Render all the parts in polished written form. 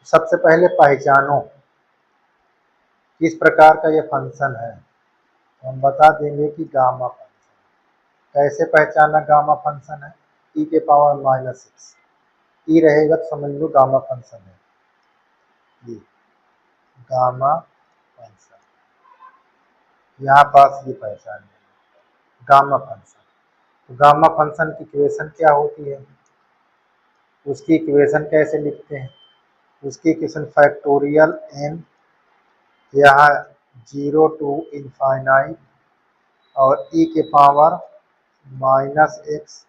सबसे पहले पहचानो किस प्रकार का ये फंक्शन है। तो हम बता देंगे कि गामा फंक्शन। कैसे पहचाना गामा फंक्शन है? ई के पावर -6 ई रहेगा तो समझ लो गामा फंक्शन है। ये गामा फंक्शन यहाँ पास ये पहचान गामा फंक्शन। तो गामा फंक्शन की इक्वेशन क्या होती है? उसकी इक्वेशन कैसे लिखते हैं? उसकी इक्वेशन फैक्टोरियल n यहाँ 0 टू इनफाइनाइट और e के पावर -x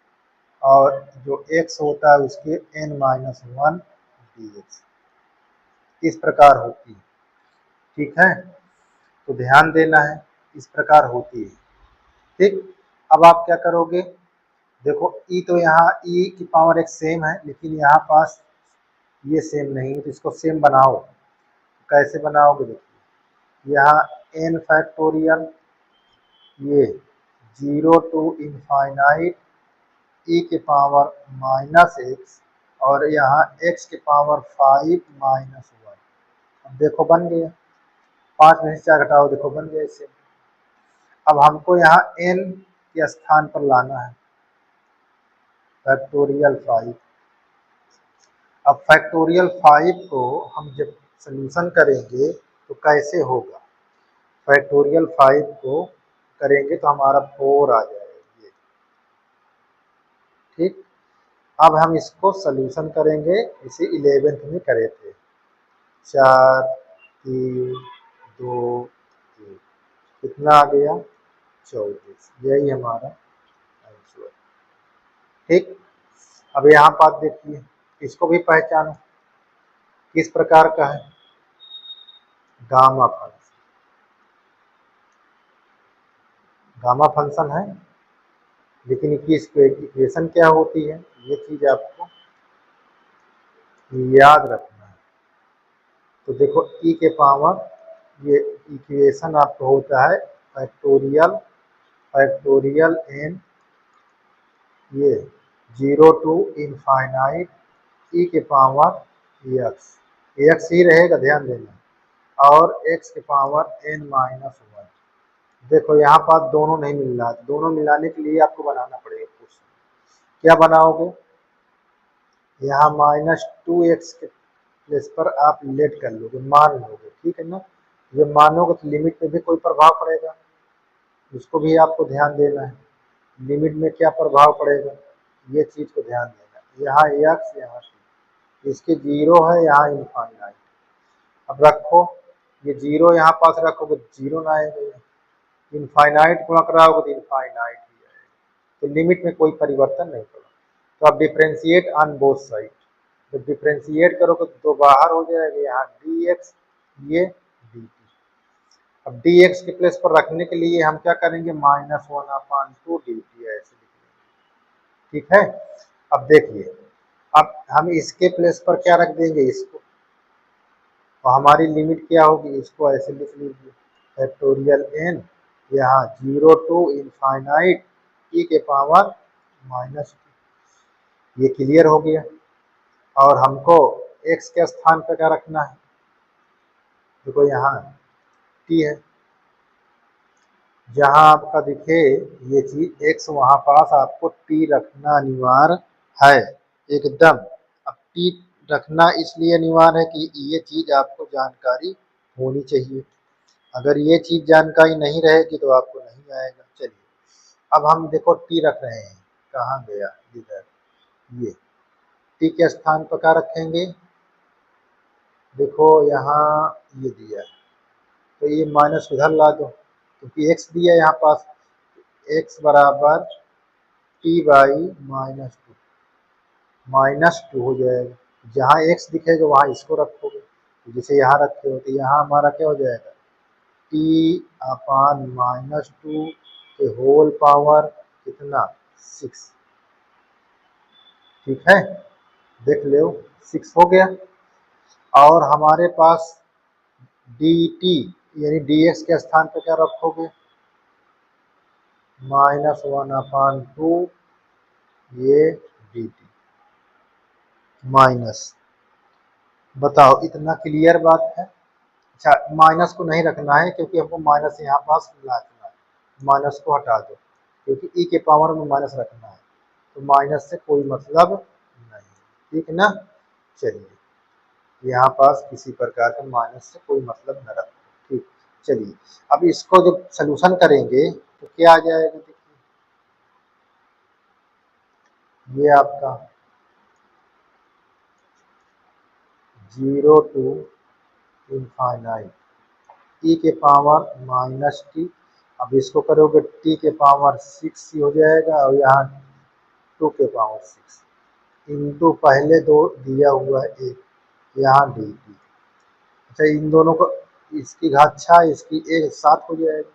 और जो x होता है उसके n-1 dx इस प्रकार होती है। ठीक है, तो ध्यान देना है, इस प्रकार होती है। ठीक, अब आप क्या करोगे? देखो e तो यहाँ e की पावर x सेम है, लेकिन यहाँ पास ये सेम नहीं है, तो इसको सेम बनाओ। कैसे बनाओगे? देखिए यहाँ n फैक्टोरियल, ये 0 टू इनफाइनाइट e के पावर -x और यहाँ x के पावर 5-1। अब देखो बन गया, 5 में से 4 घटाओ, देखो बन गया इससे। अब हमको यहाँ n के स्थान पर लाना है फैक्टोरियल 5। अब फैक्टोरियल 5 को हम जब सॉल्यूशन करेंगे तो कैसे होगा? फैक्टोरियल 5 को करेंगे तो हमारा 4 आ जाएगा ये। ठीक, अब हम इसको सॉल्यूशन करेंगे, इसे 11th में करे थे। 4 3 2 1 कितना आ गया? 24। यही हमारा आंसर। ठीक, अब यहाँ बात देखिए, इसको भी पहचानो किस प्रकार का है। गामा फंक्शन, गामा फंक्शन है, लेकिन इसकी इक्वेशन क्या होती है ये चीज आपको याद रखना है। तो देखो e के पावर, ये इक्वेशन आपको होता है फैक्टोरियल n, ये 0 टू इनफाइनाइट e के पावर x ही रहेगा, ध्यान देना, और x के पावर n-1। देखो यहाँ पास दोनों नहीं मिल रहा, दोनों मिलाने के लिए आपको बनाना पड़ेगा क्वेश्चन। क्या बनाओगे? यहाँ -2x के प्लेस पर आप लेट कर लोगे, मान लोगे। ठीक है ना, जब मानोगे तो लिमिट में भी कोई प्रभाव पड़ेगा, उसको भी आपको ध्यान देना है। लिमिट में क्या प्रभाव पड़ेगा ये चीज को ध्यान देना। यहाँ x, यहाँ इसके 0 है, यहाँ इनफाइनाइट। अब रखो, ये 0 यहाँ पास रखोगे 0 ना आएगा, इनफाइनाइट गुणा कराओगे तो इनफाइनाइट ही आएगा। तो लिमिट में कोई परिवर्तन नहीं होगा। तो आप डिफ्रेंशिएट ऑन बोथ साइड, जब डिफ्रेंशिएट करोगे तो दो बाहर हो जाएगा, यहाँ dx, ये dt। अब dx के प्लेस पर रखने के लिए हम क्या करेंगे? -1/2 dt ऐसे लिख लेंगे। ठीक है, अब देखिए, अब हम इसके प्लेस पर क्या रख देंगे? इसको, तो हमारी लिमिट क्या होगी? इसको ऐसे लिख लीजिए, फैक्टोरियल n, यहाँ 0 टू इनफाइनाइट e के पावर -2। ये क्लियर हो गया। और हमको x के स्थान पर क्या रखना है? देखो यहाँ t है, जहाँ आपका दिखे ये चीज x, वहाँ पास आपको t रखना अनिवार्य है एकदम। अब t रखना इसलिए अनिवार्य है कि ये चीज आपको जानकारी होनी चाहिए। अगर ये चीज जानकारी नहीं रहेगी तो आपको नहीं आएगा। चलिए, अब हम देखो t रख रहे हैं, कहाँ गया? इधर, ये t के स्थान पर क्या रखेंगे? देखो यहाँ ये दिया है, तो ये माइनस उधर ला दो, क्योंकि x दिया यहाँ पास, x बराबर t/-2, -2 हो जाएगा। जहाँ x दिखेगा वहाँ इसको रखोगे, तो जिसे यहाँ रखे हो, तो यहाँ हमारा क्या हो जाएगा? t/-2 के होल पावर कितना? 6। ठीक है, देख लो 6 हो गया। और हमारे पास dt यानी dx के स्थान पर क्या रखोगे? -1/2 ये dt, माइनस बताओ, इतना क्लियर बात है। अच्छा, माइनस को नहीं रखना है क्योंकि हमको माइनस यहाँ पास लाना है, माइनस को हटा दो क्योंकि ई के पावर में माइनस रखना है, तो माइनस से कोई मतलब नहीं। ठीक है ना। चलिए, यहाँ पास किसी प्रकार का माइनस से कोई मतलब न रखो। ठीक, चलिए अब इसको जब सलूशन करेंगे तो क्या आ जाएगा, देखिए ये आपका 0 टू इनफाइनाइट ई के पावर माइनस टी। अब इसको करोगे टी के पावर 6 हो जाएगा और यहाँ 2 के पावर 6 इंटू पहले दो दिया हुआ है एक, यहाँ डी टी। अच्छा, इन दोनों को, इसकी घात 6 इसकी एक साथ हो जाएगा,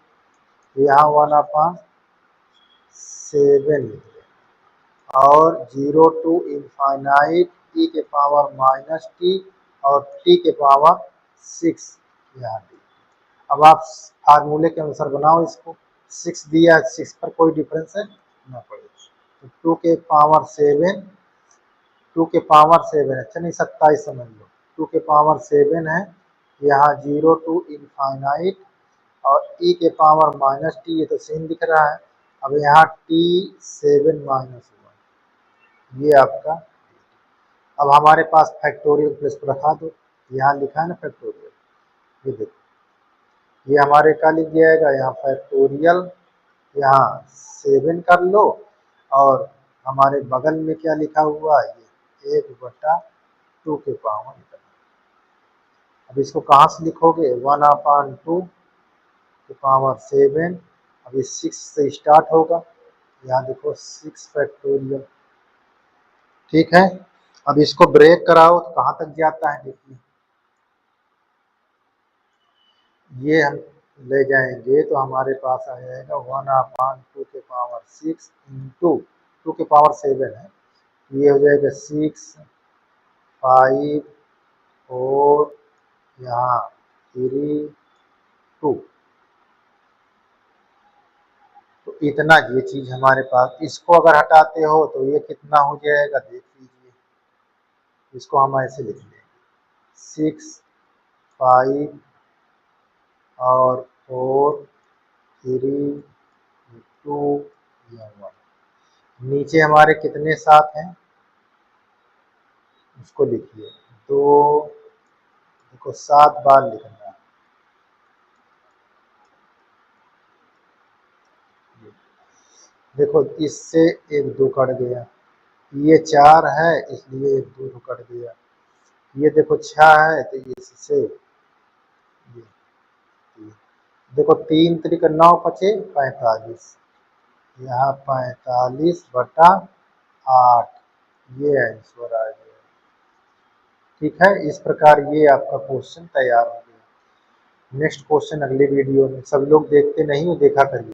तो यहाँ 1/7 और 0 टू इनफाइनाइट ई के पावर माइनस टी और टी के पावर 6 यहाँ डी। अब आप फार्मूले के अनुसार बनाओ इसको। 6 दिया, 6 पर कोई डिफरेंस है ना पड़े, तो 2 के पावर 7, अच्छा नहीं 27 समझ लो, 2 के पावर 7 है, यहाँ 0 टू इनफाइनाइट और ई के पावर माइनस टी, ये तो सेम दिख रहा है। अब यहाँ टी 7 माइनस 1, ये आपका। अब हमारे पास फैक्टोरियल प्लस को रखा दो, यहाँ लिखा है ना फैक्टोरियल, ये देखो ये हमारे का लिख जाएगा यहाँ फैक्टोरियल, यहाँ 7 कर लो और हमारे बगल में क्या लिखा हुआ है, ये 1/2 के पावर। अब इसको कहाँ से लिखोगे, 1/2 के पावर 7। अब ये 6 से स्टार्ट होगा, यहाँ देखो 6 फैक्टोरियल। ठीक है, अब इसको ब्रेक कराओ तो कहाँ तक जाता है, देखिए ये हम ले जाएंगे तो हमारे पास आ जाएगा 1/2 के पावर 6 इंटू 2 के पावर 7 है, ये हो जाएगा 6, 5, 4, यहाँ 3, 2। तो इतना ये चीज हमारे पास, इसको अगर हटाते हो तो ये कितना हो जाएगा, देख लीजिए। इसको हम ऐसे लिख लेंगे 6, 5 और 4, 3, 2, 1। नीचे हमारे कितने साथ हैं उसको लिखिए, 2, देखो 7 बार लिखना है। देखो इससे एक 2 कट गया, ये 4 है इसलिए एक 2 कट गया, ये देखो 6 है तो इससे ये, देखो 3 त्रिक 9 पचे 45, यहाँ 45/8, ये आंसर आ गया। ठीक है, इस प्रकार ये आपका क्वेश्चन तैयार हो गया। नेक्स्ट क्वेश्चन अगले वीडियो में, सब लोग देखते नहीं हो, देखा करिए।